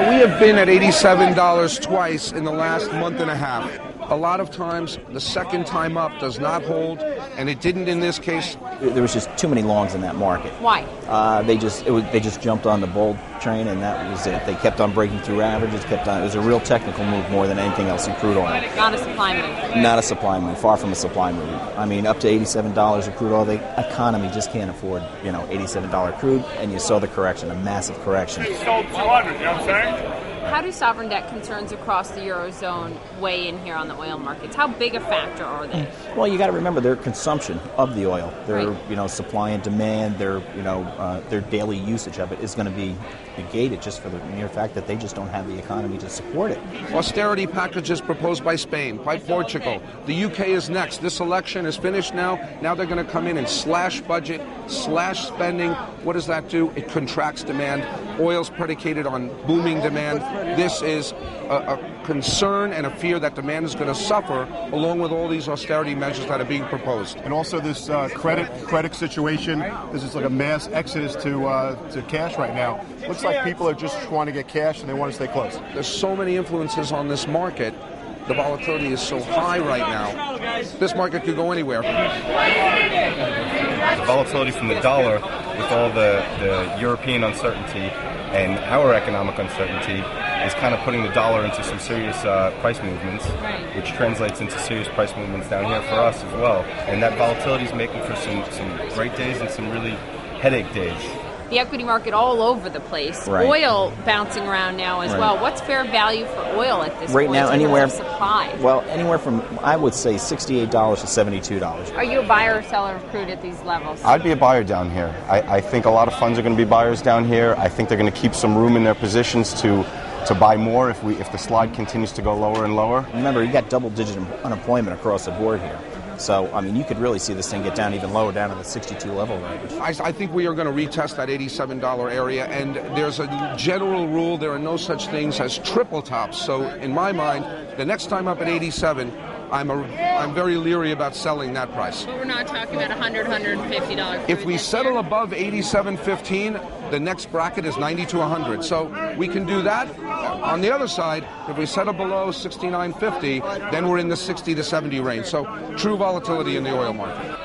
We have been at $87 twice in the last month and a half. A lot of times, the second time up does not hold, and it didn't in this case. There was just too many longs in that market. Why? They just jumped on the bull train, and that was it. They kept on breaking through averages. It was a real technical move more than anything else in crude oil. Not a supply move. Not a supply move. Far from a supply move. I mean, up to $87 of crude oil, the economy just can't afford, $87 crude, and you saw the correction, a massive correction. Sold 200. You know what I'm saying? How do sovereign debt concerns across the Eurozone weigh in here on the oil markets? How big a factor are they? Well, you got to remember their consumption of the oil, their right. Supply and demand, their daily usage of it is going to be negated just for the mere fact that they just don't have the economy to support it. Austerity packages proposed by Spain, by Portugal. The UK is next. This election is finished now. Now they're going to come in and slash budget, slash spending. What does that do? It contracts demand. Oil's predicated on booming demand. This is a concern and a fear that demand is going to suffer along with all these austerity measures that are being proposed. And also this credit situation. This is like a mass exodus to cash right now. Looks like people are just trying to get cash and they want to stay close. There's so many influences on this market. The volatility is so high right now. This market could go anywhere. The volatility from the dollar with all the European uncertainty and our economic uncertainty is kind of putting the dollar into some serious price movements, which translates into serious price movements down here for us as well. And that volatility is making for some great days and some really headache days. The equity market all over the place. Right. Oil bouncing around now as well. What's fair value for oil at this point? point? Right now, anywhere supply. Well, anywhere from I would say $68 to $72. Are you a buyer or seller of crude at these levels? I'd be a buyer down here. I think a lot of funds are going to be buyers down here. I think they're going to keep some room in their positions to buy more if the slide continues to go lower and lower. Remember, you got double-digit unemployment across the board here. So, I mean, you could really see this thing get down even lower, down to the 62 level range. I think we are going to retest that $87 area, and there's a general rule, there are no such things as triple tops. So, in my mind, the next time up at 87, I'm very leery about selling that price. But we're not talking about $100, $150. If we settle above 87.15, the next bracket is 90 to 100. So we can do that. On the other side, if we settle below 69.50, then we're in the 60 to 70 range. So true volatility in the oil market.